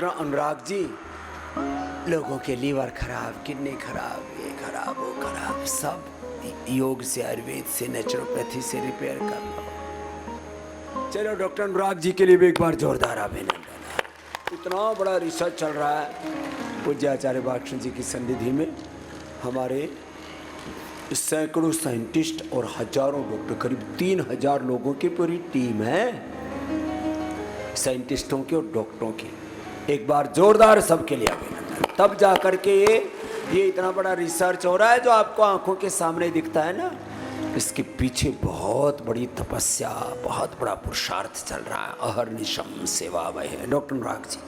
Doctor Anurag ji, लोगों के liver खराब, किडनी खराब, ये खराब, वो खराब, सब योग से, आयुर्वेद से, नेचुरोपैथी से रिपेयर कर लो। चलो डॉक्टर अनुराग जी के लिए भी एक बार जोरदार अभिनंदन। इतना बड़ा रिसर्च चल रहा है पूज्य आचार्य बालकृष्ण जी की सन्निधि में। हमारे सैकड़ों साइंटिस्ट और हजारों डॉक्टर, करीब 3000 लोगों की पूरी टीम है, साइंटिस्टों की और डॉक्टरों की। एक बार जोरदार सबके लिए अभिनंदन। तब जाकर के ये इतना बड़ा रिसर्च हो रहा है जो आपको आंखों के सामने दिखता है ना, इसके पीछे बहुत बड़ी तपस्या, बहुत बड़ा पुरुषार्थ चल रहा है। अहर्निशम सेवा वह है। डॉक्टर अनुराग जी।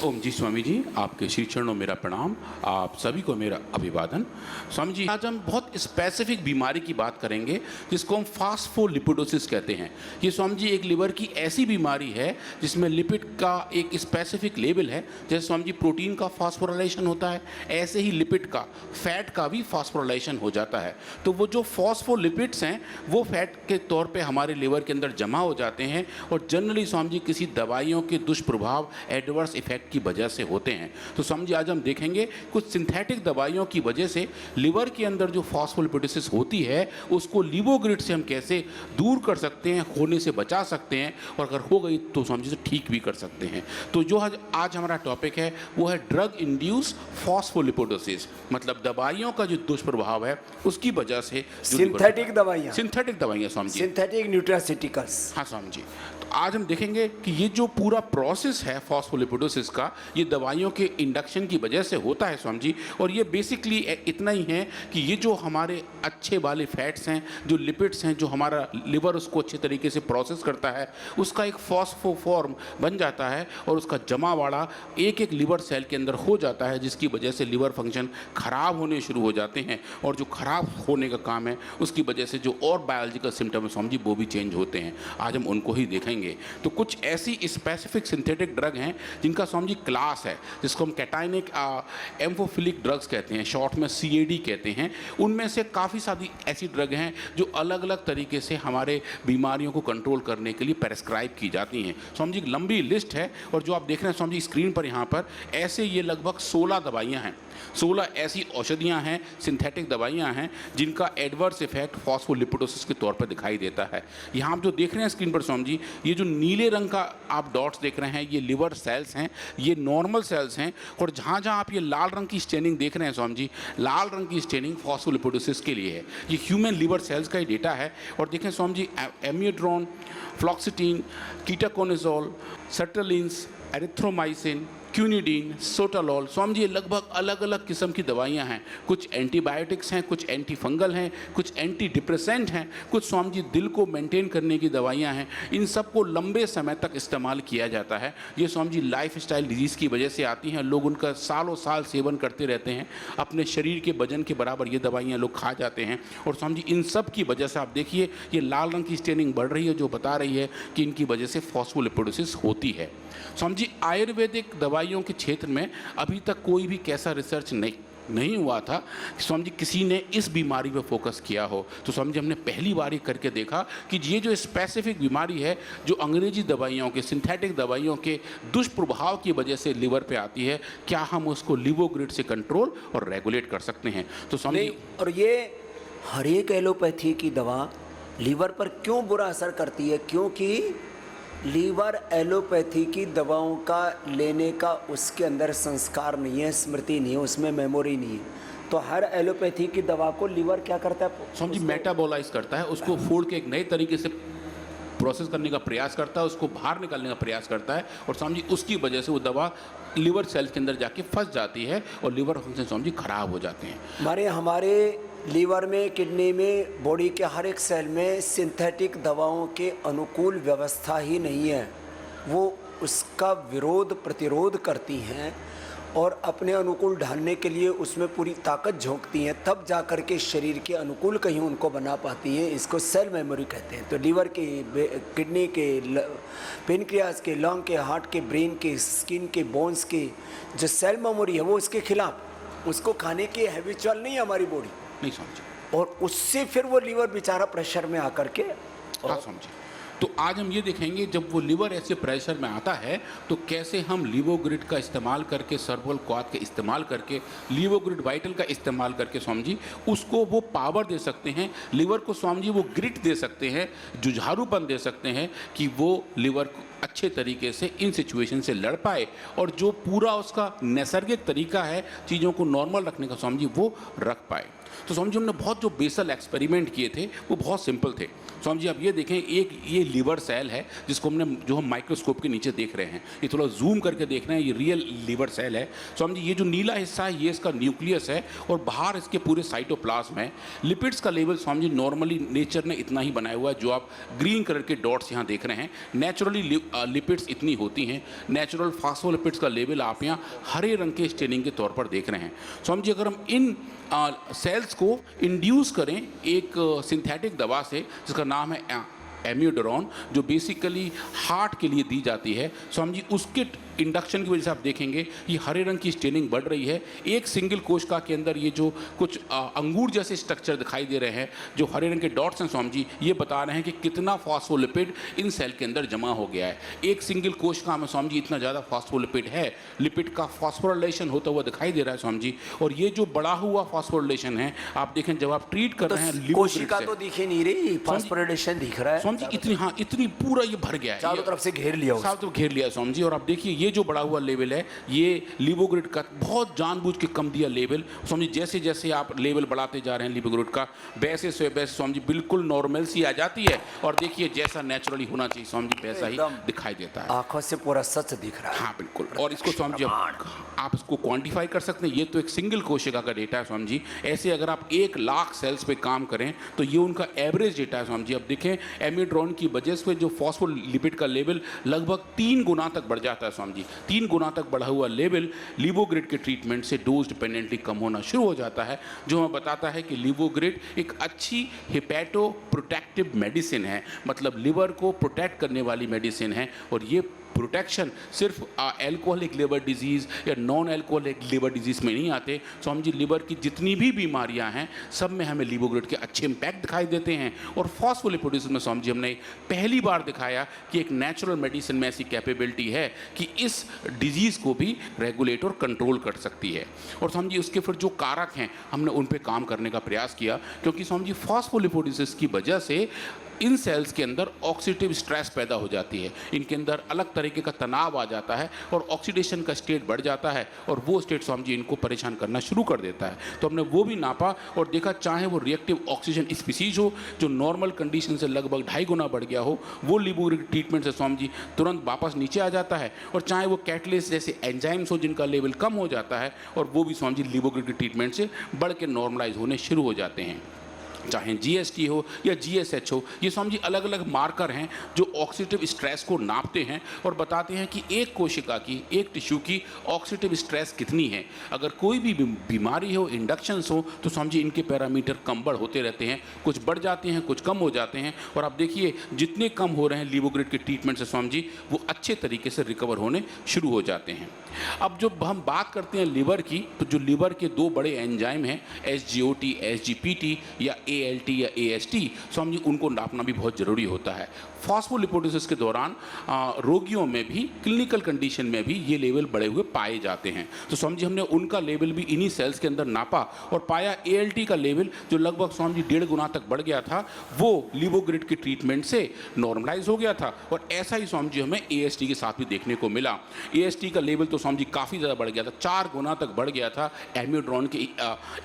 ओम जी स्वामी जी, आपके श्री चरणों मेरा प्रणाम, आप सभी को मेरा अभिवादन। स्वामी जी, आज हम बहुत स्पेसिफिक बीमारी की बात करेंगे जिसको हम फास्फोलिपिडोसिस कहते हैं। ये स्वामी जी एक लिवर की ऐसी बीमारी है जिसमें लिपिड का एक स्पेसिफिक लेवल है। जैसे स्वामी जी प्रोटीन का फास्फोराइलेशन होता है, ऐसे ही लिपिड का, फैट का भी फास्फोराइलेशन हो जाता है। तो वो जो फॉस्फोलिपिड्स हैं वो फैट के तौर पे हमारे लिवर के अंदर जमा हो जाते हैं और जनरली स्वामी जी किसी दवाइयों के दुष्प्रभाव, एडवर्स इफेक्ट की वजह से होते हैं। तो स्वामी जी आज हम देखेंगे कुछ सिंथेटिक दवाइयों की वजह से लिवर के अंदर जो फास्फोलिपिडोसिस होती है उसको लिवोग्रिड से हम कैसे दूर कर सकते हैं, होने से बचा सकते हैं, और अगर हो गई तो स्वामी जी से ठीक भी कर सकते हैं। तो जो आज हमारा टॉपिक है वो है ड्रग इंड्यूस फास्फोलिपिडोसिस, मतलब दवाइयों का जो दुष्प्रभाव है उसकी वजह से सिंथेटिक दवाइयाँ, स्वामी जी, सिंथेटिक न्यूट्रास्यूटिकल्स। हाँ स्वामी जी। तो आज हम देखेंगे कि ये जो पूरा प्रोसेस है फास्फोलिपिडोसिस का, ये दवाइयों के इंडक्शन की वजह से होता है स्वामी जी। और ये बेसिकली इतना ही है कि ये जो हमारे अच्छे वाले फैट्स हैं, जो लिपिड्स हैं, जो हमारा लिवर उसको अच्छे तरीके से प्रोसेस करता है, उसका एक फॉस्फोफॉर्म बन जाता है और उसका जमावाड़ा एक एक लिवर सेल के अंदर हो जाता है, जिसकी वजह से लिवर फंक्शन खराब होने शुरू हो जाते हैं। और जो खराब होने का काम है उसकी वजह से जो और बायोलॉजिकल सिम्टम है स्वामी जी वो भी चेंज होते हैं। आज हम उनको ही देखेंगे। तो कुछ ऐसी स्पेसिफिक सिंथेटिक ड्रग हैं जिनका स्वामी जी क्लास है, जिसको हम कैटाइनिक एम्फोफिलिक ड्रग्स कहते हैं, शॉर्ट में CAD कहते हैं। उनमें से काफ़ी सारी ऐसी ड्रग हैं जो अलग अलग तरीके से हमारे बीमारियों को कंट्रोल करने के लिए प्रेस्क्राइब की जाती हैं। स्वामी जी एक लंबी लिस्ट है, और जो आप देख रहे हैं स्वामी जी स्क्रीन पर यहाँ पर, ऐसे ये लगभग 16 दवाइयाँ हैं, 16 ऐसी औषधियाँ हैं, सिंथेटिक दवाइयाँ हैं जिनका एडवर्स इफेक्ट फास्फोलिपिडोसिस के तौर पर दिखाई देता है। यहाँ आप जो देख रहे हैं स्क्रीन पर स्वामी जी, ये जो नीले रंग का आप डॉट्स देख रहे हैं ये लिवर सेल्स हैं, ये नॉर्मल सेल्स हैं। और जहाँ जहाँ आप ये लाल रंग की स्टेनिंग देख रहे हैं स्वामी जी, लाल रंग की स्टेनिंग फास्फोलिपिडोसिस के लिए है। ये ह्यूमन लिवर सेल्स का ही डेटा है। और देखें स्वामी जी, एम्यूड्रोन, फ्लॉक्सिटीन, कीटाकोनिजोल, सर्ट्रलिन्स, एरिथ्रोमाइसिन, क्यूनिडीन, सोटालॉल, स्वामी जी ये लगभग अलग अलग किस्म की दवाइयाँ हैं। कुछ एंटीबायोटिक्स हैं, कुछ एंटी फंगल हैं, कुछ एंटी डिप्रेसेंट हैं, कुछ स्वामी जी दिल को मेंटेन करने की दवाइयाँ हैं। इन सब को लंबे समय तक इस्तेमाल किया जाता है। ये Swami ji life style disease की वजह से आती हैं, लोग उनका सालों साल सेवन करते रहते हैं, अपने शरीर के वजन के बराबर ये दवाइयाँ लोग खा जाते हैं। और स्वामी जी इन सब की वजह से आप देखिए ये लाल रंग की स्टेनिंग बढ़ रही है, जो बता रही है कि इनकी वजह से फास्फोलिपिडोसिस होती है। स्वामी जी आयुर्वेदिक दवाइयों के क्षेत्र में अभी तक कोई भी कैसा रिसर्च नहीं हुआ था कि स्वामी जी किसी ने इस बीमारी पर फोकस किया हो। तो स्वामी जी हमने पहली बार ही करके देखा कि ये जो स्पेसिफिक बीमारी है जो अंग्रेजी दवाइयों के, सिंथेटिक दवाइयों के दुष्प्रभाव की वजह से लिवर पे आती है, क्या हम उसको लिवोग्रिड से कंट्रोल और रेगुलेट कर सकते हैं। तो स्वामी जी, और ये हर एक एलोपैथी की दवा लीवर पर क्यों बुरा असर करती है? क्योंकि लीवर एलोपैथी की दवाओं का लेने का उसके अंदर संस्कार नहीं है, स्मृति नहीं है, उसमें मेमोरी नहीं है। तो हर एलोपैथी की दवा को लीवर क्या करता है? स्वामी जी मेटाबोलाइज करता है, उसको फोड़ के एक नए तरीके से प्रोसेस करने का प्रयास करता है, उसको बाहर निकालने का प्रयास करता है। और स्वामी जी उसकी वजह से वो दवा लिवर सेल्स के अंदर जाके फंस जाती है और लिवर फंक्शन स्वामी जी खराब हो जाते हैं। हमारे लीवर में, किडनी में, बॉडी के हर एक सेल में सिंथेटिक दवाओं के अनुकूल व्यवस्था ही नहीं है। वो उसका विरोध, प्रतिरोध करती हैं और अपने अनुकूल ढालने के लिए उसमें पूरी ताकत झोंकती हैं, तब जा कर के शरीर के अनुकूल कहीं उनको बना पाती हैं। इसको सेल मेमोरी कहते हैं। तो लीवर के, किडनी के, पेनक्रियास के, लंग के, हार्ट के, ब्रेन के, स्किन के, बोन्स के जो सेल मेमोरी है वो उसके खिलाफ, उसको खाने की हैबिचुअल नहीं है हमारी बॉडी, नहीं समझे। और उससे फिर वो लीवर बेचारा प्रेशर में आकर के हाँ समझे। तो आज हम ये देखेंगे जब वो लिवर ऐसे प्रेशर में आता है तो कैसे हम लिवोग्रिड का इस्तेमाल करके, सर्वल क्वाथ का इस्तेमाल करके, लिवोग्रिड वाइटल का इस्तेमाल करके स्वामी जी उसको वो पावर दे सकते हैं, लिवर को स्वामी जी वो ग्रिट दे सकते हैं, जुझारूपन दे सकते हैं कि वो लिवर को अच्छे तरीके से इन सिचुएशन से लड़ पाए और जो पूरा उसका नैसर्गिक तरीका है चीज़ों को नॉर्मल रखने का स्वामी जी वो रख पाए। तो स्वामी जी हमने बहुत जो बेसल एक्सपेरिमेंट किए थे वो बहुत सिंपल थे। स्वामी जी आप ये देखें, एक ये लिवर सेल है जिसको हम माइक्रोस्कोप के नीचे देख रहे हैं, ये थोड़ा जूम करके देख रहे हैं, ये रियल लिवर सेल है। स्वामी जी ये जो नीला हिस्सा है ये इसका न्यूक्लियस है और बाहर इसके पूरे साइटोप्लाज्म है। लिपिड्स का level Swami ji normally nature ने इतना ही बनाया हुआ है, जो आप ग्रीन कलर के डॉट्स यहाँ देख रहे हैं। नेचुरली लिपिड्स इतनी होती हैं, नेचुरल फास्फोलिपिड्स का लेवल आप यहाँ हरे रंग के स्टेनिंग के तौर पर देख रहे हैं। स्वामी जी अगर हम इन सेल्स को इंड्यूस करें एक सिंथेटिक दवा से जिसका नाम है एम्यूडोरॉन, जो बेसिकली हार्ट के लिए दी जाती है, स्वामी जी उसके इंडक्शन की वजह से आप देखेंगे ये हरे रंग की स्टेनिंग बढ़ रही है। एक सिंगल कोशिका के अंदर ये जो कुछ अंगूर जैसे स्ट्रक्चर दिखाई दे रहे हैं, जो हरे रंग के डॉट्स हैं स्वामी जी, ये बता रहे हैं कि कितना फॉस्फोलिपिड इन सेल के अंदर जमा हो गया है। एक सिंगल कोशिका में स्वामी जी इतना ज़्यादा फॉस्फोलिपिड है, लिपिड का फॉस्फोरिलेशन होता हुआ दिखाई दे रहा है स्वामी जी। और ये जो बढ़ा हुआ फॉस्फोरिलेशन है आप देखें जब आप ट्रीट कर रहे हैं कोशिका तो दिख ही नहीं रही, फॉस्फोरिलेशन दिख रहा है स्वामी जी, इतनी हाँ इतनी पूरा ये भर गया है, चारों तरफ से घेर लिया, चारों तरफ घेर लिया स्वामी जी। और आप देखिए ये जो बढ़ा हुआ लेवल है ये लिवोग्रिड का बहुत जानबूझ के कम दिया लेवल स्वामी जी। जैसे जैसे आप लेवल बढ़ाते जा रहे हैं लिवोग्रिड का, वैसे से वैसे स्वामी जी बिल्कुल नॉर्मल सी आ जाती है। और देखिए जैसा नेचुरली होना चाहिए स्वामी जी वैसा ही दिखाई देता है, आंखों से पूरा सच दिख रहा है। हाँ बिल्कुल। और इसको स्वामी जी आप इसको क्वांटिफाई कर सकते हैं, ये तो एक सिंगल कोशिका का डेटा है स्वामी जी। ऐसे अगर आप 1 लाख सेल्स पे काम करें तो ये उनका एवरेज डेटा है स्वामी जी। अब देखें एमिड्रॉन की वजह से जो फॉस्फोलिपिड का लेवल लगभग 3 गुना तक बढ़ जाता है स्वामी जी। 3 गुना तक बढ़ा हुआ लेवल लिवोग्रिड के ट्रीटमेंट से डोज डिपेंडेंटली कम होना शुरू हो जाता है, जो हमें बताता है कि लिवोग्रिड एक अच्छी हिपैटो प्रोटेक्टिव मेडिसिन है, मतलब लिवर को प्रोटेक्ट करने वाली मेडिसिन है। और ये प्रोटेक्शन सिर्फ एल्कोहलिक लिवर डिजीज़ या नॉन एल्कोहलिक लिवर डिजीज़ में नहीं आते स्वामी जी। लिवर की जितनी भी बीमारियां हैं सब में हमें लिवोग्रिड के अच्छे इम्पैक्ट दिखाई देते हैं। और फॉस्फोलिपिड्स में स्वामी जी हमने पहली बार दिखाया कि एक नेचुरल मेडिसिन में ऐसी कैपेबिलिटी है कि इस डिजीज़ को भी रेगुलेट और कंट्रोल कर सकती है। और स्वामी जी उसके फिर जो कारक हैं हमने उन पर काम करने का प्रयास किया, क्योंकि स्वामी जी फॉस्फोलिपिड्स की वजह से इन सेल्स के अंदर ऑक्सीडेटिव स्ट्रेस पैदा हो जाती है, इनके अंदर अलग तरीके का तनाव आ जाता है और ऑक्सीडेशन का स्टेट बढ़ जाता है और वो स्टेट स्वामी जी इनको परेशान करना शुरू कर देता है। तो हमने वो भी नापा और देखा चाहे वो रिएक्टिव ऑक्सीजन स्पीसीज हो जो नॉर्मल कंडीशन से लगभग 2.5 गुना बढ़ गया हो, वो लिवोग्रिड ट्रीटमेंट से स्वामी जी तुरंत वापस नीचे आ जाता है। और चाहे वो कैटलिस्ट जैसे एंजाइम्स हो जिनका लेवल कम हो जाता है और वो भी स्वामी जी लिवोग्रिड के ट्रीटमेंट से बढ़ के नॉर्मलाइज होने शुरू हो जाते हैं। चाहे GST हो या GSH हो, ये स्वामी जी अलग अलग मार्कर हैं जो ऑक्सीडेटिव स्ट्रेस को नापते हैं और बताते हैं कि एक कोशिका की, एक टिश्यू की ऑक्सीडेटिव स्ट्रेस कितनी है। अगर कोई भी बीमारी हो, इंडक्शंस हो, तो स्वामी जी इनके पैरामीटर कम बढ़ होते रहते हैं, कुछ बढ़ जाते हैं कुछ कम हो जाते हैं। और आप देखिए जितने कम हो रहे हैं लिवोग्रिड के ट्रीटमेंट से स्वामी जी वो अच्छे तरीके से रिकवर होने शुरू हो जाते हैं। अब जब हम बात करते हैं लिवर की, तो जो लिवर के 2 बड़े एंजाइम हैं SGOT, SGPT या ALT या AST, स्वामी जी उनको नापना भी बहुत ज़रूरी होता है। फॉस्फोलिपिडोसिस के दौरान रोगियों में भी, क्लिनिकल कंडीशन में भी ये लेवल बढ़े हुए पाए जाते हैं। तो स्वामी जी हमने उनका लेवल भी इन्हीं सेल्स के अंदर नापा और पाया ALT का लेवल जो लगभग स्वामी जी 1.5 गुना तक बढ़ गया था, वो लिवोग्रिड के ट्रीटमेंट से नॉर्मलाइज हो गया था। और ऐसा ही स्वामी जी हमें AST के साथ भी देखने को मिला। AST का लेवल तो स्वामी जी काफ़ी ज़्यादा बढ़ गया था, 4 गुना तक बढ़ गया था एम्यूड्रॉन के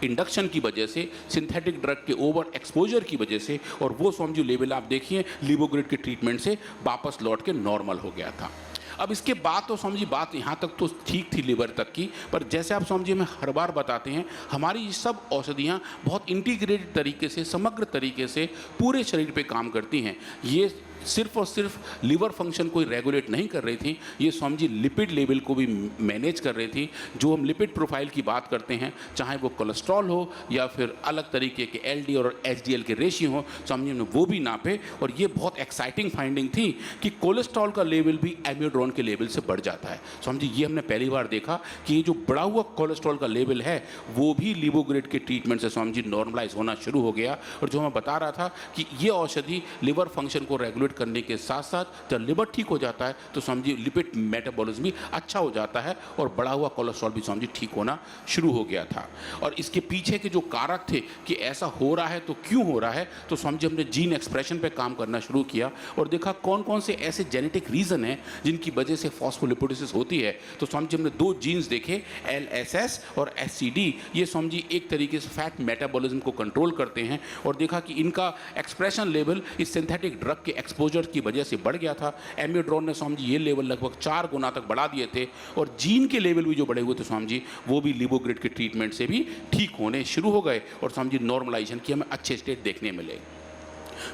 इंडक्शन की वजह से, सिंथेटिक ड्रग के ओवर एक्सपोजर की वजह से। और वो स्वामी जी लेवल आप देखिए लिवोग्रिड के ट्रीटमेंट से वापस लौट के नॉर्मल हो गया था। अब इसके बाद तो स्वामी जी बात यहाँ तक तो ठीक थी लिवर तक की, पर जैसे आप स्वामी जी हमें हर बार बताते हैं हमारी ये सब औषधियाँ बहुत इंटीग्रेटेड तरीके से, समग्र तरीके से पूरे शरीर पे काम करती हैं। ये सिर्फ और सिर्फ लिवर फंक्शन को रेगुलेट नहीं कर रही थी, ये स्वामी जी लिपिड लेवल को भी मैनेज कर रही थी। जो हम लिपिड प्रोफाइल की बात करते हैं, चाहे वो कोलेस्ट्रॉल हो या फिर अलग तरीके के LDL और HDL के रेशियो हो, स्वामी जी ने वो भी नापे। और ये बहुत एक्साइटिंग फाइंडिंग थी कि कोलेस्ट्रॉल का लेवल भी एम्यूड्रॉन एम्यूड्रॉन के लेवल से बढ़ जाता है। स्वामी जी, ये हमने पहली बार देखा कि ये जो बढ़ा हुआ कोलेस्ट्रॉल का लेवल है वो भी लीवोग्रिड के ट्रीटमेंट से स्वामी जी नॉर्मलाइज होना शुरू हो गया। और जो मैं बता रहा था कि ये औषधि लिवर फंक्शन को रेगुलेट करने के साथ साथ जब लिवर ठीक हो जाता है तो स्वामी जी लिपिड मेटाबॉलिज्म भी अच्छा हो जाता है और बढ़ा हुआ कोलेस्ट्रॉल भी स्वामी जी ठीक होना शुरू हो गया था। और इसके पीछे के जो कारक थे कि ऐसा हो रहा है तो क्यों हो रहा है, तो स्वामी जी हमने जीन एक्सप्रेशन पे काम करना शुरू किया और देखा कौन कौन से ऐसे जेनेटिक रीजन हैं जिनकी वजह से फॉस्फोलिपिडोसिस होती है। तो स्वामी जी हमने दो जीन्स देखे, LSS और SCD। ये स्वामी जी एक तरीके से फैट मेटाबॉलिज्म को कंट्रोल करते हैं और देखा कि इनका एक्सप्रेशन लेवल इस सिंथेटिक ड्रग के एक्सपोजर की वजह से बढ़ गया था। एम्यूड्रॉन ने स्वामी जी ये लेवल लगभग 4 गुना तक बढ़ा दिए थे और जीन के लेवल भी जो बढ़े हुए थे स्वामी जी वो भी लीवोग्रिड के ट्रीटमेंट से भी ठीक होने शुरू हो गए और स्वामी जी नॉर्मलाइजेशन की हमें अच्छे स्टेट देखने मिले।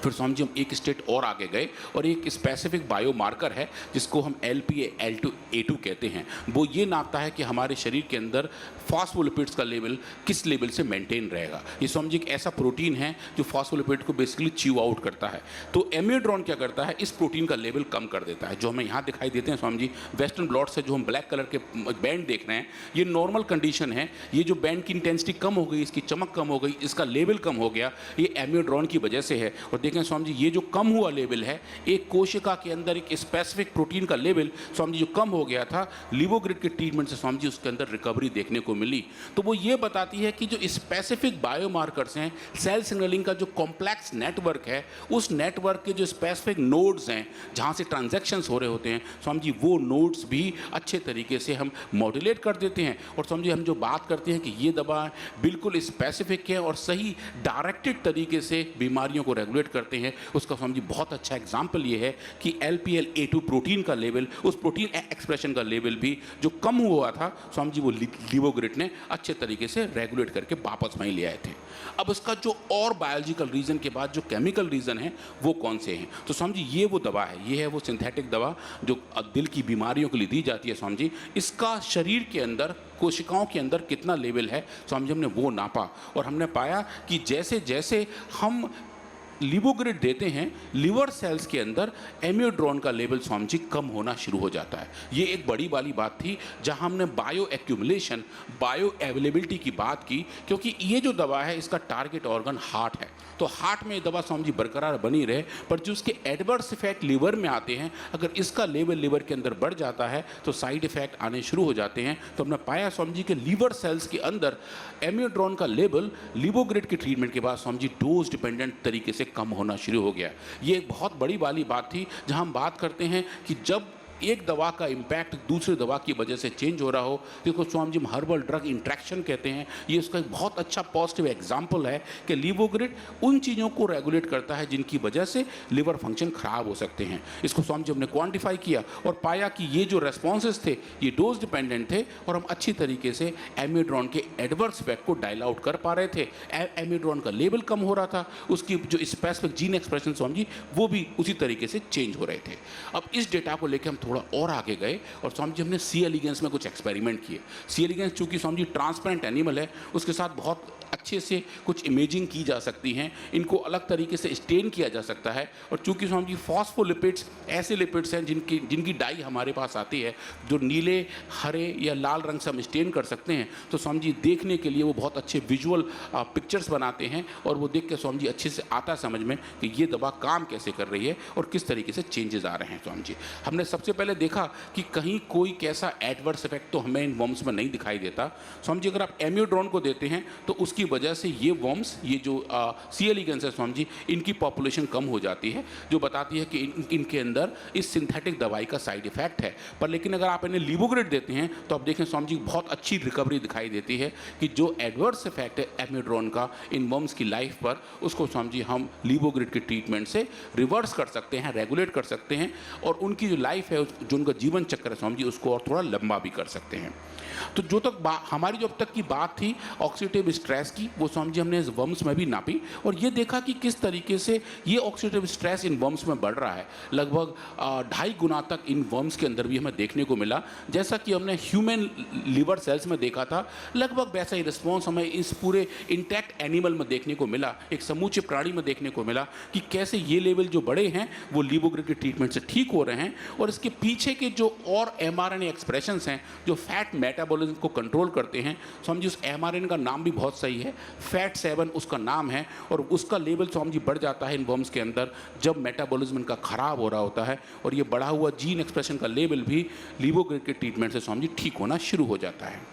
फिर स्वामी जी हम एक स्टेट और आगे गए और एक स्पेसिफिक बायोमार्कर है जिसको हम LPA-L2A2 कहते हैं। वो ये नापता है कि हमारे शरीर के अंदर फॉस्फोलिपिड्स का लेवल किस लेवल से मेंटेन रहेगा। ये स्वामी जी एक ऐसा प्रोटीन है जो फॉस्फोलिपिड को बेसिकली च्यू आउट करता है। तो एम्यूड्रॉन क्या करता है, इस प्रोटीन का लेवल कम कर देता है। जो हमें यहाँ दिखाई देते हैं स्वामी जी वेस्टर्न ब्लॉट से जो हम ब्लैक कलर के बैंड देख रहे हैं ये नॉर्मल कंडीशन है। ये जो बैंड की इंटेंसिटी कम हो गई, इसकी चमक कम हो गई, इसका लेवल कम हो गया, ये एम्यूड्रॉन की वजह से है। और देखें स्वामी जी ये जो कम हुआ लेवल है, एक कोशिका के अंदर एक स्पेसिफिक प्रोटीन का लेवल स्वामी जी जो कम हो गया था, लीवोग्रिड के ट्रीटमेंट से स्वामी जी उसके अंदर रिकवरी देखने को मिली। तो वो ये बताती है कि जो स्पेसिफिक बायोमार्कर्स हैं, सेल सिग्नलिंग का जो कॉम्प्लेक्स नेटवर्क है, उस नेटवर्क के जो स्पेसिफिक नोड्स हैं जहाँ से ट्रांजैक्शंस हो रहे होते हैं स्वामी जी वो नोड्स भी अच्छे तरीके से हम मॉड्यूलेट कर देते हैं। और स्वामी जी हम जो बात करते हैं कि ये दवा बिल्कुल स्पेसिफिक है और सही डायरेक्टेड तरीके से बीमारियों को रेगुलेट करते हैं, उसका स्वामी जी बहुत अच्छा एग्जाम्पल ये है कि LPA-L2 प्रोटीन का लेवल, उस प्रोटीन एक्सप्रेशन का लेवल भी जो कम हुआ था स्वामी जी वो लीवोग्रिड ने अच्छे तरीके से रेगुलेट करके वापस वहीं ले आए थे। अब उसका जो और बायोलॉजिकल रीजन के बाद जो केमिकल रीजन है वो कौन से हैं, तो स्वामी जी ये वो दवा है, ये है वो सिंथेटिक दवा जो दिल की बीमारियों के लिए दी जाती है। स्वामी जी इसका शरीर के अंदर कोशिकाओं के अंदर कितना लेवल है स्वामी जी हमने वो नापा और हमने पाया कि जैसे जैसे हम लीवोग्रिड देते हैं लिवर सेल्स के अंदर एम्यूड्रॉन का लेवल स्वामी जी कम होना शुरू हो जाता है। ये एक बड़ी वाली बात थी जहां हमने बायो एक्यूमुलेशन, बायो अवेलेबिलिटी की बात की, क्योंकि ये जो दवा है इसका टारगेट ऑर्गन हार्ट है। तो हार्ट में ये दवा स्वामी जी बरकरार बनी रहे, पर जो उसके एडवर्स इफेक्ट लिवर में आते हैं, अगर इसका लेवल लिवर के अंदर बढ़ जाता है तो साइड इफेक्ट आने शुरू हो जाते हैं। तो हमने पाया स्वामी जी के लिवर सेल्स के अंदर एम्यूड्रॉन का लेवल लीवोग्रिड के ट्रीटमेंट के बाद स्वामी जी डोज डिपेंडेंट तरीके से कम होना शुरू हो गया। ये एक बहुत बड़ी वाली बात थी जहां हम बात करते हैं कि जब एक दवा का इम्पैक्ट दूसरी दवा की वजह से चेंज हो रहा हो, जिसको Swami ji herbal drug interaction कहते हैं। ये उसका एक बहुत अच्छा पॉजिटिव एग्जाम्पल है कि लीवोग्रिड उन चीज़ों को रेगुलेट करता है जिनकी वजह से लिवर फंक्शन खराब हो सकते हैं। इसको स्वामी जी हमने क्वान्टिफाई किया और पाया कि ये जो रेस्पॉन्सेज थे ये डोज डिपेंडेंट थे और हम अच्छी तरीके से एम्यूड्रॉन के एडवर्स इफेक्ट को डायल आउट कर पा रहे थे। एम्यूड्रॉन का लेवल कम हो रहा था, उसकी जो specific gene expression Swami ji वो भी उसी तरीके से चेंज हो रहे थे। अब इस डेटा को लेकर हम थोड़ा और आगे गए और स्वामी जी हमने सी एलिगेंस में कुछ एक्सपेरिमेंट किए। सी एलिगेंस चूंकि स्वामी जी ट्रांसपेरेंट एनिमल है, उसके साथ बहुत अच्छे से कुछ इमेजिंग की जा सकती हैं, इनको अलग तरीके से स्टेन किया जा सकता है। और चूंकि स्वामी जी फॉस्फोलिपिड्स ऐसे लिपिड्स हैं जिनकी डाई हमारे पास आती है जो नीले, हरे या लाल रंग से हम स्टेन कर सकते हैं, तो स्वामी जी देखने के लिए वो बहुत अच्छे विजुअल पिक्चर्स बनाते हैं और वो देख के स्वामी जी अच्छे से आता समझ में कि ये दवा काम कैसे कर रही है और किस तरीके से चेंजेस आ रहे हैं। स्वामी जी हमने सबसे पहले देखा कि कहीं कोई कैसा एडवर्स इफेक्ट तो हमें इन वर्म्स में नहीं दिखाई देता। स्वामी जी अगर आप एम्यूड्रॉन को देते हैं तो उसकी वजह से ये वर्म्स, ये जो सी एलिगेंस है स्वामी जी, इनकी पॉपुलेशन कम हो जाती है, जो बताती है कि इनके अंदर इस सिंथेटिक दवाई का साइड इफेक्ट है। पर लेकिन अगर आप इन्हें लीवोग्रिड देते हैं तो आप देखें स्वामी जी बहुत अच्छी रिकवरी दिखाई देती है कि जो एडवर्स इफेक्ट है एम्यूड्रॉन का इन वर्म्स की लाइफ पर, उसको स्वामी जी हम लीवोग्रिड के ट्रीटमेंट से रिवर्स कर सकते हैं, रेगुलेट कर सकते हैं और उनकी जो लाइफ है, जो उनका जीवन चक्र है स्वामी जी, उसको और थोड़ा लंबा भी कर सकते हैं। तो जो तक हमारी जो अब तक की बात थी ऑक्सीडेटिव स्ट्रेस की वो समझिए हमने इस वर्म्स में भी नापी और ये देखा कि किस तरीके से ये ऑक्सीडेटिव स्ट्रेस इन वर्म्स में बढ़ रहा है। लगभग 2.5 गुना तक इन वर्म्स के अंदर भी हमें देखने को मिला। जैसा कि हमने ह्यूमन लिवर सेल्स में देखा था, लगभग वैसा ही रिस्पॉन्स हमें इस पूरे इंटैक्ट एनिमल में देखने को मिला, एक समूचे प्राणी में देखने को मिला कि कैसे ये लेवल जो बड़े हैं वो लीवोग्रिड के ट्रीटमेंट से ठीक हो रहे हैं। और इसके पीछे के जो और mRNA एक्सप्रेशंस हैं जो फैट मेटाबॉलिज्म को कंट्रोल करते हैं, समझिए उस mRNA का नाम भी बहुत सही है, FAT7 उसका नाम है, और उसका लेवल समझिए बढ़ जाता है इन वर्म्स के अंदर जब मेटाबॉलिज्म इनका खराब हो रहा होता है, और ये बढ़ा हुआ जीन एक्सप्रेशन का लेवल भी लीवोग्रिड के ट्रीटमेंट से समझिए ठीक होना शुरू हो जाता है।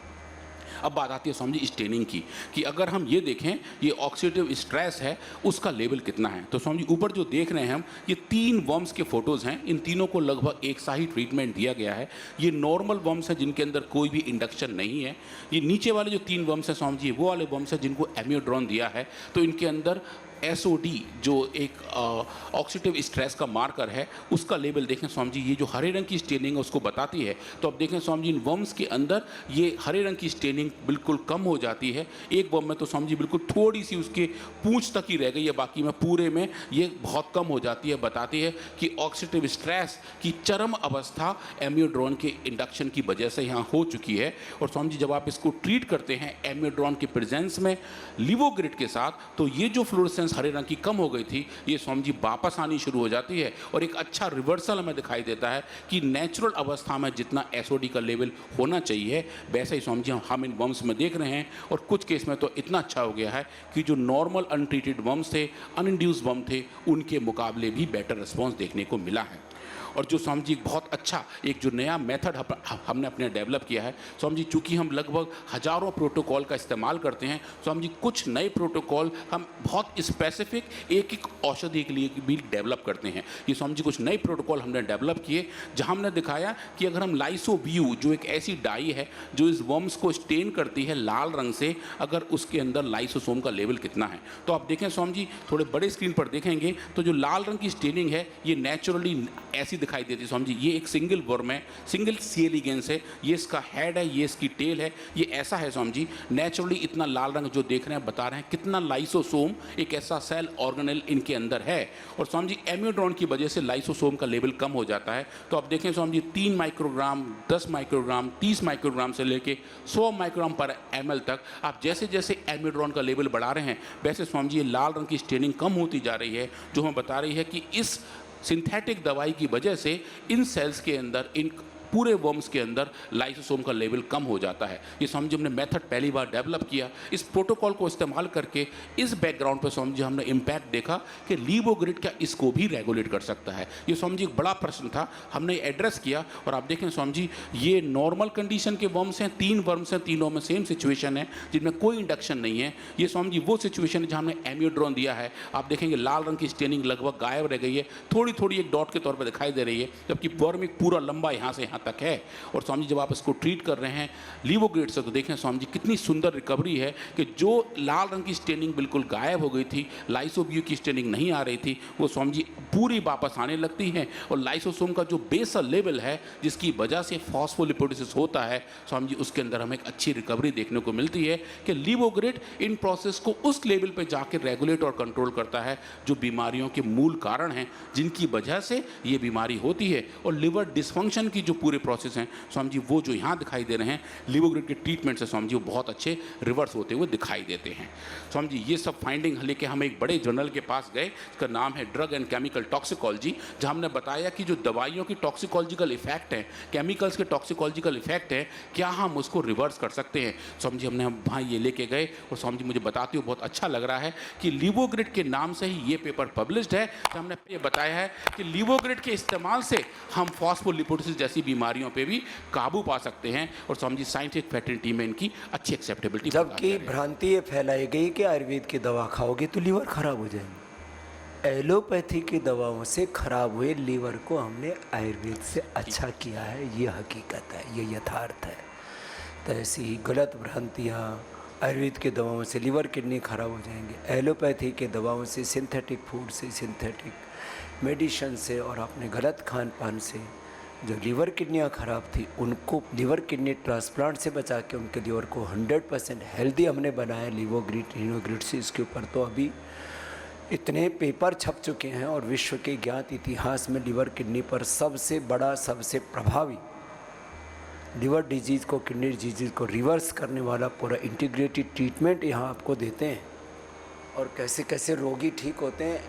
अब बात आती है समझिए स्टेनिंग की, कि अगर हम ये देखें ये ऑक्सीडेटिव स्ट्रेस है उसका लेवल कितना है, तो समझिए ऊपर जो देख रहे हैं हम ये 3 वर्म्स के फोटोज़ हैं, इन तीनों को लगभग एक सा ही ट्रीटमेंट दिया गया है। ये नॉर्मल वर्म्स हैं जिनके अंदर कोई भी इंडक्शन नहीं है। ये नीचे वाले जो 3 वर्म्स हैं समझिए वो वाले वर्म्स हैं जिनको एम्योड्रॉन दिया है, तो इनके अंदर SOD जो एक ऑक्सीडेटिव स्ट्रेस का मार्कर है उसका लेवल देखें समझिए, ये जो हरे रंग की स्टेनिंग है उसको बताती है। तो अब देखें समझिए इन वर्म्स के अंदर ये हरे रंग की स्टेनिंग बिल्कुल कम हो जाती है। एक वर्म में तो समझिए बिल्कुल थोड़ी सी उसके पूंछ तक ही रह गई है, बाकी में पूरे में ये बहुत कम हो जाती है। बताती है कि ऑक्सीडेटिव स्ट्रेस की चरम अवस्था एम्योड्रॉन के इंडक्शन की वजह से यहाँ हो चुकी है। और समझिए जब आप इसको ट्रीट करते हैं एम्योड्रॉन के प्रेजेंस में लीवोग्रिड के साथ, तो ये जो फ्लोरेसेंस हरे रंग की कम हो गई थी ये समझिए वापस आनी शुरू हो जाती है, और एक अच्छा रिवर्सल हमें दिखाई देता है कि नेचुरल अवस्था में जितना SOD का लेवल होना चाहिए वैसा ही समझिए हम इन वर्म्स में देख रहे हैं। और कुछ केस में तो इतना अच्छा हो गया है कि जो नॉर्मल अनट्रीटेड वर्म्स थे, अनइंड्यूस्ड वर्म थे, उनके मुकाबले भी बेटर रिस्पॉन्स देखने को मिला है। और जो समझिए बहुत अच्छा एक जो नया मेथड हमने अपने डेवलप किया है, समझिए चूँकि हम लगभग हज़ारों प्रोटोकॉल का इस्तेमाल करते हैं, समझिए कुछ नए प्रोटोकॉल हम बहुत स्पेसिफिक एक एक औषधि के लिए भी डेवलप करते हैं। ये समझिए कुछ नए प्रोटोकॉल हमने डेवलप किए जहाँ हमने दिखाया कि अगर हम लाइसोब्यू जो एक ऐसी डाई है जो इस वर्म्स को स्टेन करती है लाल रंग से, अगर उसके अंदर लाइसोसोम का लेवल कितना है, तो आप देखें समझिए थोड़े बड़े स्क्रीन पर देखेंगे तो जो लाल रंग की स्टेनिंग है ये नेचुरली ऐसी दिखाई देती है। समझिए ये एक सिंगल वर्म है, सिंगल सी एलिगेंस है, ये इसका हेड है, ये इसकी टेल है, ये ऐसा है। समझिए नेचुरली इतना लाल रंग जो देख रहे हैं बता रहे हैं कितना लाइसोसोम एक ऐसा सेल ऑर्गेनेल इनके अंदर है। और समझिए एम्योड्रॉन की वजह से लाइसोसोम का लेवल कम हो जाता है। तो आप देखें समझिए 3 माइक्रोग्राम, 10 माइक्रोग्राम, 30 माइक्रोग्राम से लेके 100 माइक्रोग्राम पर ml तक आप जैसे जैसे एम्योड्रॉन का लेवल बढ़ा रहे हैं वैसे समझिए लाल रंग की स्टेनिंग कम होती जा रही है, जो हमें बता रही है कि इस सिंथेटिक दवाई की वजह से इन सेल्स के अंदर, इन पूरे वर्म्स के अंदर लाइसोसोम का लेवल कम हो जाता है। ये समझिए हमने मेथड पहली बार डेवलप किया, इस प्रोटोकॉल को इस्तेमाल करके इस बैकग्राउंड पर समझिए हमने इम्पैक्ट देखा कि लीवोग्रिड क्या इसको भी रेगुलेट कर सकता है। ये समझिए एक बड़ा प्रश्न था, हमने एड्रेस किया। और आप देखें समझिए ये नॉर्मल कंडीशन के वर्म्स हैं, 3 वर्म्स हैं, तीनों में सेम सिचुएशन है जिनमें कोई इंडक्शन नहीं है। ये समझिए वो सिचुएशन है जहाँ हमने एम्योड्रॉन दिया है। आप देखेंगे लाल रंग की स्टेनिंग लगभग गायब रह गई है, थोड़ी थोड़ी एक डॉट के तौर पर दिखाई दे रही है, जबकि वर्म एक पूरा लंबा यहाँ से यहाँ तक है। और स्वामी जब आप इसको ट्रीट कर रहे हैं लीवोग्रिड से, तो देखें स्वामी जी कितनी सुंदर रिकवरी है कि जो लाल रंग की स्टेनिंग बिल्कुल गायब हो गई थी, लाइसोब्यू की स्टेनिंग नहीं आ रही थी, वो स्वामी जी पूरी वापस आने लगती है। और लाइसोसोम का जो बेसल लेवल है जिसकी वजह से फॉस्फोलिपोलिसिस होता है, स्वामी जी उसके अंदर हमें एक अच्छी रिकवरी देखने को मिलती है कि लीवोग्रिड इन प्रोसेस को उस लेवल पे जाके रेगुलेट और कंट्रोल करता है जो बीमारियों के मूल कारण हैं जिनकी वजह से ये बीमारी होती है। और लिवर डिसफंक्शन की जो पूरे प्रोसेस हैं स्वामी जी वो जो यहाँ दिखाई दे रहे हैं लीवोग्रिड के ट्रीटमेंट से स्वामी जी वो बहुत अच्छे रिवर्स होते हुए दिखाई देते हैं। स्वामी जी ये सब फाइंडिंग लेके हम एक बड़े जर्नल के पास गए, इसका नाम है ड्रग एंड केमिकल टॉक्सिकोलॉजी, जहाँ हमने बताया कि जो दवाइयों की टॉक्सिकोलॉजिकल इफेक्ट है, केमिकल्स के टॉक्सिकोलॉजिकल इफेक्ट है, क्या हम उसको रिवर्स कर सकते हैं। स्वामी जी हमने वहाँ ये लेके गए और स्वामी जी मुझे बताते हुए बहुत अच्छा लग रहा है कि लीवोग्रिड के नाम से ही ये पेपर पब्लिश्ड है। तो हमने ये बताया है कि लीवोग्रिड के इस्तेमाल से हम फॉस्फोलिपोलिसिस जैसी बीमारियों पे भी काबू पा सकते हैं। और स्वामी जी साइंटिफिक फैटर्निटी में इनकी अच्छी एक्सेप्टेबिलिटी। जबकि भ्रांति ये फैलाई गई कि आयुर्वेद की दवा खाओगे तो लीवर खराब हो जाएंगे। एलोपैथी की दवाओं से खराब हुए लीवर को हमने आयुर्वेद से अच्छा किया है, ये हकीकत है, ये यथार्थ है। तो ऐसी ही गलत भ्रांतियाँ, आयुर्वेद की दवाओं से लीवर किडनी खराब हो जाएंगे, एलोपैथी के दवाओं से, सिंथेटिक फूड से, सिंथेटिक मेडिसिन से और अपने गलत खान पान से जो लीवर किडनियाँ ख़राब थी उनको लिवर किडनी ट्रांसप्लांट से बचा के उनके लीवर को 100% हेल्दी हमने बनाया लीवोग्रिड रीनोग्रिड से। इसके ऊपर तो अभी इतने पेपर छप चुके हैं और विश्व के ज्ञात इतिहास में लिवर किडनी पर सबसे बड़ा सबसे प्रभावी लिवर डिजीज़ को किडनी डिजीज़ को रिवर्स करने वाला पूरा इंटीग्रेटेड ट्रीटमेंट यहाँ आपको देते हैं। और कैसे कैसे रोगी ठीक होते हैं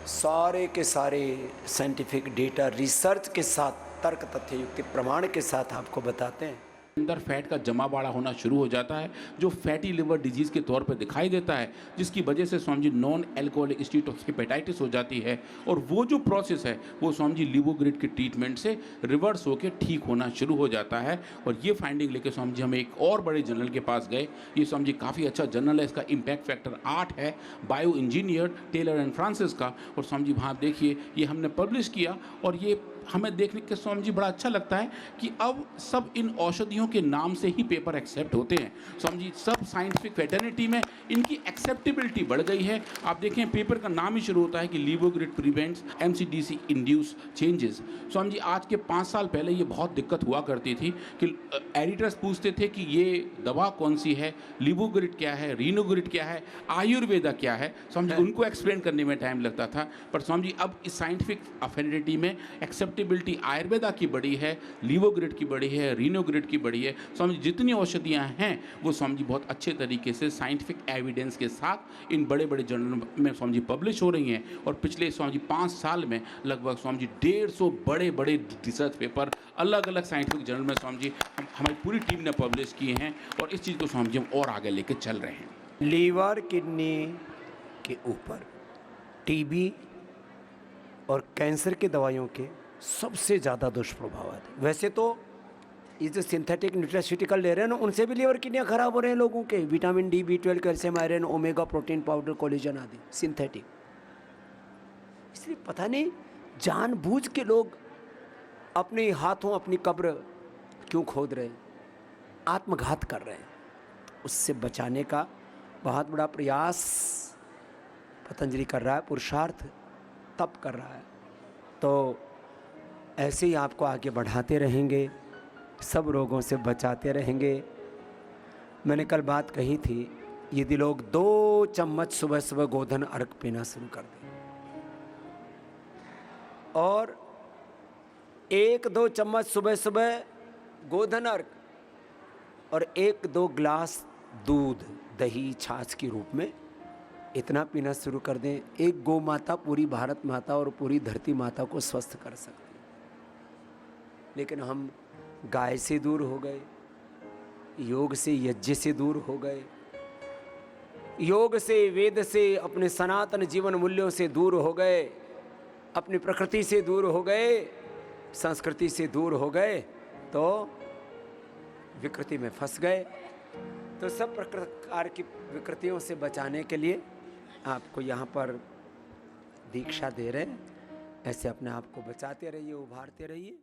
सारे के सारे साइंटिफिक डेटा रिसर्च के साथ तर्क तथ्य युक्ति प्रमाण के साथ आपको बताते हैं। अंदर फैट का जमावाड़ा होना शुरू हो जाता है जो फैटी लिवर डिजीज़ के तौर पर दिखाई देता है, जिसकी वजह से Swami ji non alcoholic status hepatitis हो जाती है। और वो जो प्रोसेस है वो स्वामी जी लिवोग्रिड के ट्रीटमेंट से रिवर्स होकर ठीक होना शुरू हो जाता है। और ये फाइंडिंग लेके स्वामी जी हमें एक और बड़े जर्नल के पास गए। ये स्वामी जी काफ़ी अच्छा जर्नल है, इसका इम्पैक्ट फैक्टर 8 है, bio engineer Taylor and Francis का। और स्वामी जी वहाँ देखिए ये हमने पब्लिश किया और ये हमें देखने के स्वामी जी बड़ा अच्छा लगता है कि अब सब इन औषधियों के नाम से ही पेपर एक्सेप्ट होते हैं। स्वामी जी सब साइंटिफिक फेटर्निटी में इनकी एक्सेप्टेबिलिटी बढ़ गई है। आप देखें पेपर का नाम ही शुरू होता है कि Livogrid prevents MCDC induce changes. Swami ji आज के 5 साल पहले ये बहुत दिक्कत हुआ करती थी कि एडिटर्स पूछते थे कि ये दवा कौन सी है, लिवोग्रिड क्या है, रीनोग्रिड क्या है, आयुर्वेदा क्या है। स्वामी जी उनको एक्सप्लेन करने में टाइम लगता था। पर स्वामी जी अब इस साइंटिफिक अफिनिटी में एक्सेप्टेबिलिटी आयुर्वेदा की बड़ी है, लिवोग्रिड की बड़ी है, रीनोग्रिड की बड़ी है। स्वामी जी जितनी औषधियाँ हैं वो स्वामी जी बहुत अच्छे तरीके से साइंटिफिक एविडेंस के साथ इन बड़े बड़े जर्नल में स्वामी जी पब्लिश हो रही हैं। और पिछले स्वामी जी 5 साल में लगभग स्वामी जी 150 बड़े बड़े रिसर्च पेपर अलग अलग साइंटिफिक जर्नल में स्वामी जी हमारी पूरी टीम ने पब्लिश किए हैं। और इस चीज़ को स्वामी जी हम और आगे लेके चल रहे हैं। लीवर किडनी के ऊपर टीबी और कैंसर की दवाइयों के सबसे ज़्यादा दुष्प्रभाव आते हैं। वैसे तो ये जो सिंथेटिक न्यूट्रास्यूटिकल ले रहे हैं ना उनसे भी लीवर किडनियाँ खराब हो रहे हैं लोगों के। Vitamin D, B12, calcium, iron, omega, protein powder, collagen आदि सिंथेटिक। इसलिए पता नहीं जानबूझ के लोग अपने हाथों अपनी कब्र क्यों खोद रहे हैं, आत्मघात कर रहे हैं। उससे बचाने का बहुत बड़ा प्रयास पतंजलि कर रहा है, पुरुषार्थ तप कर रहा है। तो ऐसे ही आपको आगे बढ़ाते रहेंगे, सब रोगों से बचाते रहेंगे। मैंने कल बात कही थी, यदि लोग 2 चम्मच सुबह सुबह गोधन अर्घ पीना शुरू कर दें और 1-2 चम्मच सुबह सुबह गोधन अर्घ और 1-2 ग्लास दूध दही छाछ के रूप में इतना पीना शुरू कर दें, एक गौ माता पूरी भारत माता और पूरी धरती माता को स्वस्थ कर सकती है। लेकिन हम गाय से दूर हो गए, योग से यज्ञ से दूर हो गए, योग से वेद से अपने सनातन जीवन मूल्यों से दूर हो गए, अपनी प्रकृति से दूर हो गए, संस्कृति से दूर हो गए, तो विकृति में फंस गए। तो सब प्रकार की विकृतियों से बचाने के लिए आपको यहाँ पर दीक्षा दे रहे हैं। ऐसे अपने आप को बचाते रहिए, उभारते रहिए।